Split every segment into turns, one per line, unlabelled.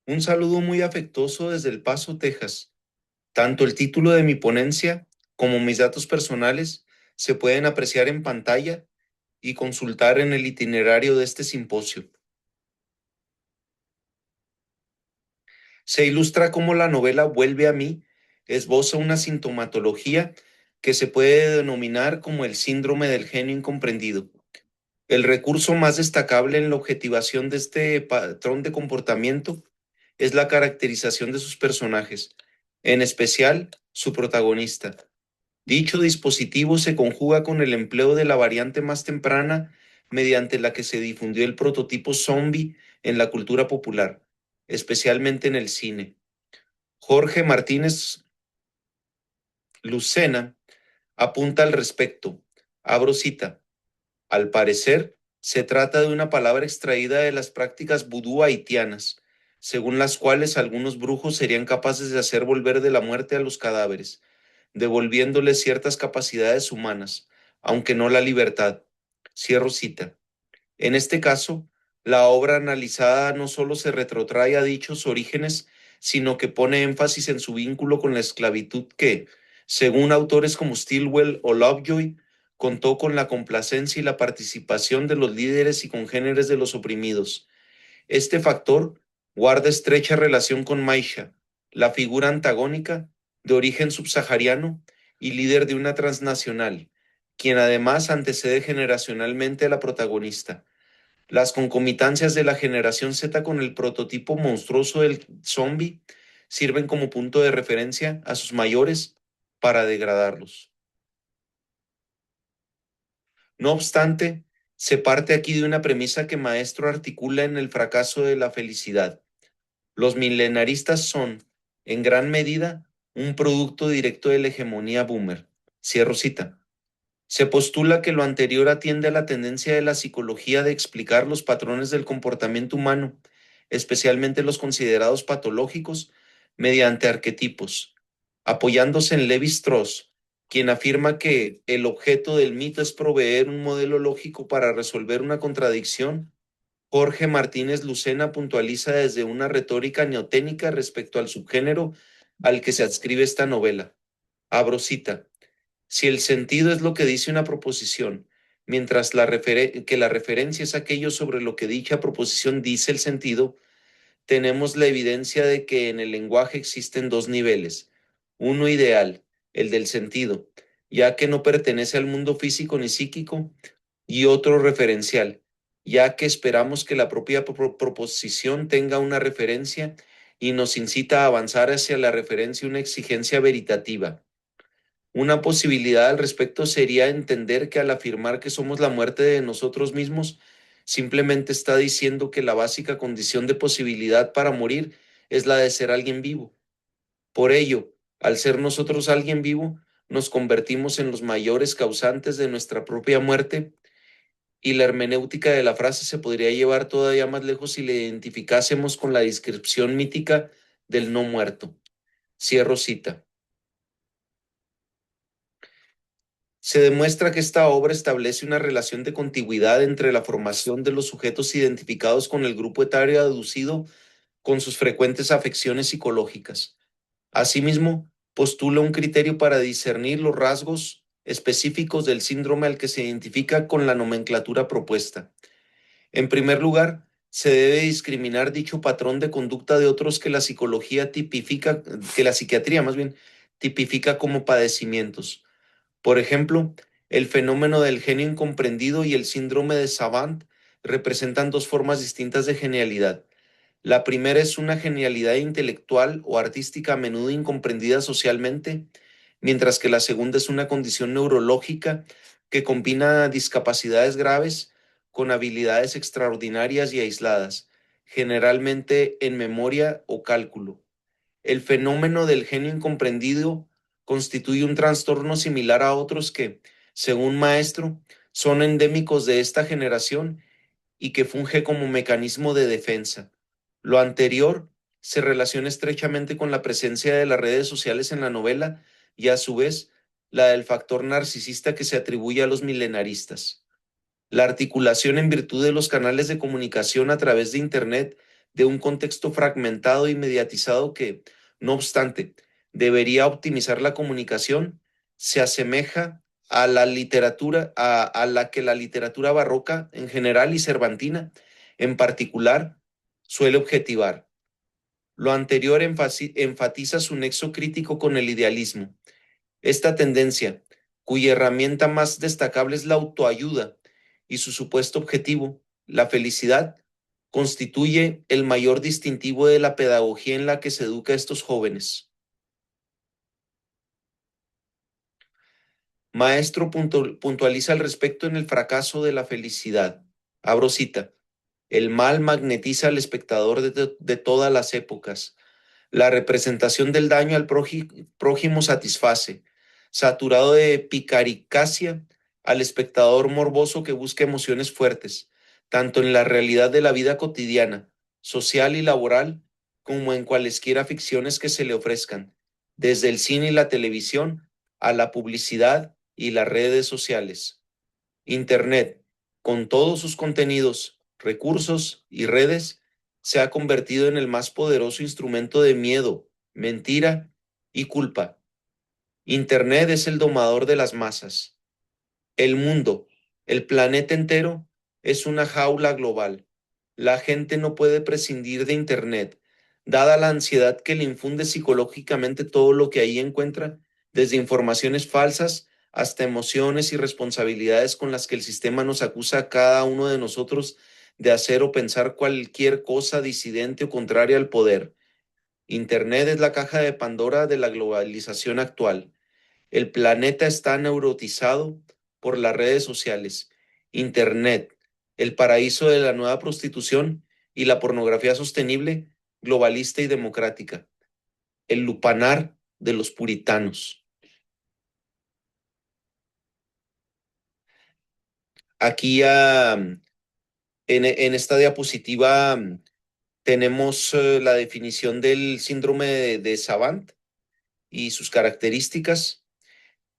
Un saludo muy afectuoso desde El Paso, Texas. Tanto el título de mi ponencia como mis datos personales se pueden apreciar en pantalla y consultar en el itinerario de este simposio. Se ilustra cómo la novela Vuelve a mí esboza una sintomatología que se puede denominar como el síndrome del genio incomprendido. El recurso más destacable en la objetivación de este patrón de comportamiento es la caracterización de sus personajes, en especial su protagonista. Dicho dispositivo se conjuga con el empleo de la variante más temprana mediante la que se difundió el prototipo zombie en la cultura popular, especialmente en el cine. Jorge Martínez Lucena apunta al respecto. Abro cita. Al parecer, se trata de una palabra extraída de las prácticas vudú haitianas, según las cuales algunos brujos serían capaces de hacer volver de la muerte a los cadáveres, devolviéndoles ciertas capacidades humanas, aunque no la libertad. Cierro cita. En este caso, la obra analizada no solo se retrotrae a dichos orígenes, sino que pone énfasis en su vínculo con la esclavitud que, según autores como Stilwell o Lovejoy, contó con la complacencia y la participación de los líderes y congéneres de los oprimidos. Este factor guarda estrecha relación con Maisha, la figura antagónica de origen subsahariano y líder de una transnacional, quien además antecede generacionalmente a la protagonista. Las concomitancias de la generación Z con el prototipo monstruoso del zombie sirven como punto de referencia a sus mayores para degradarlos. No obstante, se parte aquí de una premisa que Maestro articula en El fracaso de la felicidad. Los milenaristas son, en gran medida, un producto directo de la hegemonía boomer. Cierro cita. Se postula que lo anterior atiende a la tendencia de la psicología de explicar los patrones del comportamiento humano, especialmente los considerados patológicos, mediante arquetipos, apoyándose en Levi Strauss, quien afirma que el objeto del mito es proveer un modelo lógico para resolver una contradicción. Jorge Martínez Lucena puntualiza desde una retórica neoténica respecto al subgénero al que se adscribe esta novela. Abro cita. Si el sentido es lo que dice una proposición, mientras que la referencia es aquello sobre lo que dicha proposición dice el sentido, tenemos la evidencia de que en el lenguaje existen dos niveles. Uno ideal, el del sentido, ya que no pertenece al mundo físico ni psíquico, y otro referencial, ya que esperamos que la propia proposición tenga una referencia y nos incita a avanzar hacia la referencia una exigencia veritativa. Una posibilidad al respecto sería entender que al afirmar que somos la muerte de nosotros mismos, simplemente está diciendo que la básica condición de posibilidad para morir es la de ser alguien vivo. Por ello, al ser nosotros alguien vivo, nos convertimos en los mayores causantes de nuestra propia muerte, y la hermenéutica de la frase se podría llevar todavía más lejos si la identificásemos con la descripción mítica del no muerto. Cierro cita. Se demuestra que esta obra establece una relación de contigüidad entre la formación de los sujetos identificados con el grupo etario aducido con sus frecuentes afecciones psicológicas. Asimismo, postula un criterio para discernir los rasgos específicos del síndrome al que se identifica con la nomenclatura propuesta. En primer lugar, se debe discriminar dicho patrón de conducta de otros que la psicología tipifica, que la psiquiatría más bien tipifica como padecimientos. Por ejemplo, el fenómeno del genio incomprendido y el síndrome de Savant representan dos formas distintas de genialidad. La primera es una genialidad intelectual o artística a menudo incomprendida socialmente, mientras que la segunda es una condición neurológica que combina discapacidades graves con habilidades extraordinarias y aisladas, generalmente en memoria o cálculo. El fenómeno del genio incomprendido constituye un trastorno similar a otros que, según Maestro, son endémicos de esta generación y que funge como mecanismo de defensa. Lo anterior se relaciona estrechamente con la presencia de las redes sociales en la novela y, a su vez, la del factor narcisista que se atribuye a los milenaristas. La articulación en virtud de los canales de comunicación a través de Internet de un contexto fragmentado y mediatizado que, no obstante, debería optimizar la comunicación, se asemeja a la literatura, a la que la literatura barroca en general y cervantina en particular suele objetivar. Lo anterior enfatiza su nexo crítico con el idealismo. Esta tendencia, cuya herramienta más destacable es la autoayuda y su supuesto objetivo, la felicidad, constituye el mayor distintivo de la pedagogía en la que se educa a estos jóvenes. Maestro puntualiza al respecto en el fracaso de la felicidad. Abro cita. El mal magnetiza al espectador de todas las épocas. La representación del daño al prójimo satisface, saturado de picaricacia, al espectador morboso que busca emociones fuertes, tanto en la realidad de la vida cotidiana, social y laboral, como en cualesquiera ficciones que se le ofrezcan, desde el cine y la televisión a la publicidad y las redes sociales. Internet, con todos sus contenidos, recursos y redes, se ha convertido en el más poderoso instrumento de miedo, mentira y culpa. Internet es el domador de las masas. El mundo, el planeta entero, es una jaula global. La gente no puede prescindir de Internet, dada la ansiedad que le infunde psicológicamente todo lo que ahí encuentra, desde informaciones falsas hasta emociones y responsabilidades con las que el sistema nos acusa a cada uno de nosotros de hacer o pensar cualquier cosa disidente o contraria al poder. Internet es la caja de Pandora de la globalización actual. El planeta está neurotizado por las redes sociales, Internet, el paraíso de la nueva prostitución y la pornografía sostenible, globalista y democrática, el lupanar de los puritanos. Aquí en esta diapositiva tenemos la definición del síndrome de Savant y sus características,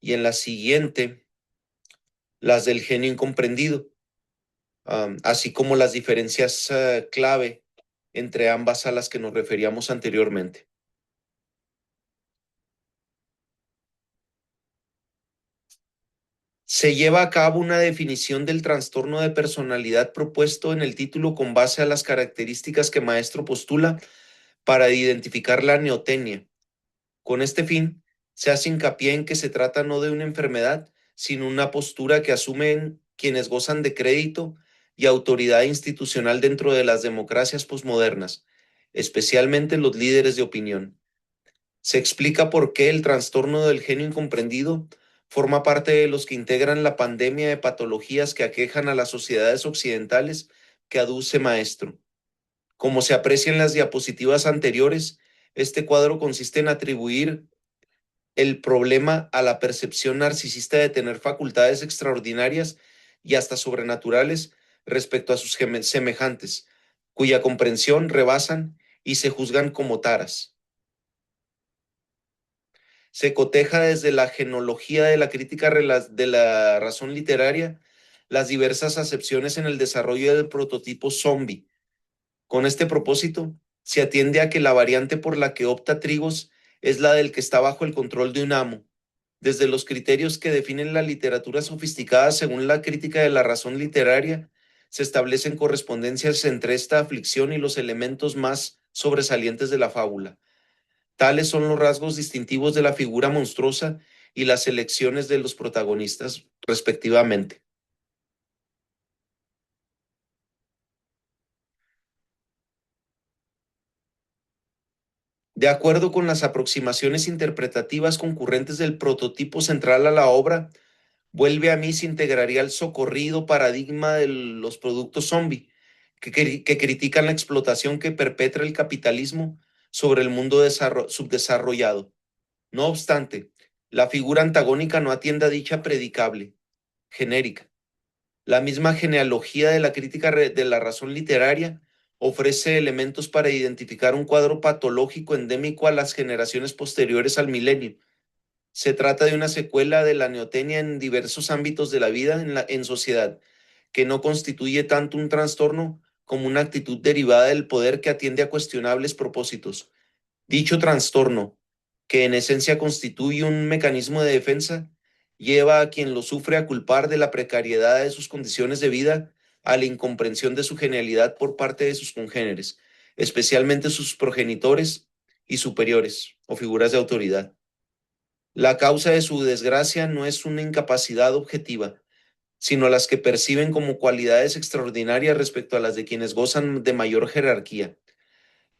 y en la siguiente las del genio incomprendido, así como las diferencias clave entre ambas a las que nos referíamos anteriormente. Se lleva a cabo una definición del trastorno de personalidad propuesto en el título con base a las características que Maestro postula para identificar la neotenia. Con este fin, se hace hincapié en que se trata no de una enfermedad, sino una postura que asumen quienes gozan de crédito y autoridad institucional dentro de las democracias posmodernas, especialmente los líderes de opinión. Se explica por qué el trastorno del genio incomprendido forma parte de los que integran la pandemia de patologías que aquejan a las sociedades occidentales que aduce Maestro. Como se aprecia en las diapositivas anteriores, este cuadro consiste en atribuir el problema a la percepción narcisista de tener facultades extraordinarias y hasta sobrenaturales respecto a sus semejantes, cuya comprensión rebasan y se juzgan como taras. Se coteja desde la genealogía de la crítica de la razón literaria las diversas acepciones en el desarrollo del prototipo zombie. Con este propósito, se atiende a que la variante por la que opta Trigos es la del que está bajo el control de un amo, desde los criterios que definen la literatura sofisticada según la crítica de la razón literaria, se establecen correspondencias entre esta aflicción y los elementos más sobresalientes de la fábula. Tales son los rasgos distintivos de la figura monstruosa y las elecciones de los protagonistas, respectivamente. De acuerdo con las aproximaciones interpretativas concurrentes del prototipo central a la obra, vuelve a mí se integraría el socorrido paradigma de los productos zombie, que critican la explotación que perpetra el capitalismo sobre el mundo subdesarrollado. No obstante, la figura antagónica no atiende a dicha predicable, genérica. La misma genealogía de la crítica de la razón literaria ofrece elementos para identificar un cuadro patológico endémico a las generaciones posteriores al milenio. Se trata de una secuela de la neotenia en diversos ámbitos de la vida en sociedad, que no constituye tanto un trastorno como una actitud derivada del poder que atiende a cuestionables propósitos. Dicho trastorno, que en esencia constituye un mecanismo de defensa, lleva a quien lo sufre a culpar de la precariedad de sus condiciones de vida, a la incomprensión de su genialidad por parte de sus congéneres, especialmente sus progenitores y superiores o figuras de autoridad. La causa de su desgracia no es una incapacidad objetiva, sino las que perciben como cualidades extraordinarias respecto a las de quienes gozan de mayor jerarquía.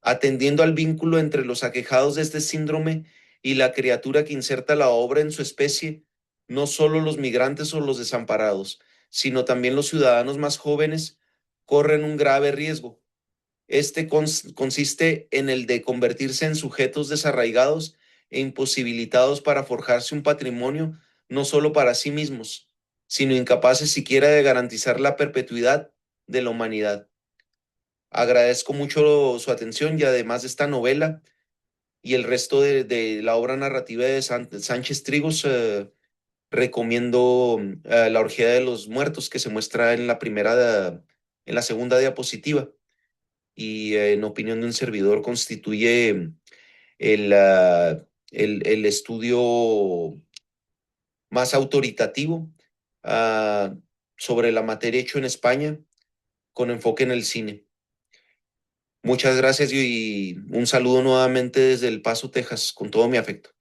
Atendiendo al vínculo entre los aquejados de este síndrome y la criatura que inserta la obra en su especie, no solo los migrantes o los desamparados, sino también los ciudadanos más jóvenes corren un grave riesgo. Este consiste en el de convertirse en sujetos desarraigados e imposibilitados para forjarse un patrimonio no solo para sí mismos, sino incapaces siquiera de garantizar la perpetuidad de la humanidad. Agradezco mucho su atención y además de esta novela y el resto de la obra narrativa de Sánchez Trigos, recomiendo La Orgía de los Muertos, que se muestra en en la segunda diapositiva y en opinión de un servidor constituye el estudio más autoritativo uh, sobre la materia hecho en España con enfoque en el cine. Muchas gracias y un saludo nuevamente desde El Paso, Texas, con todo mi afecto.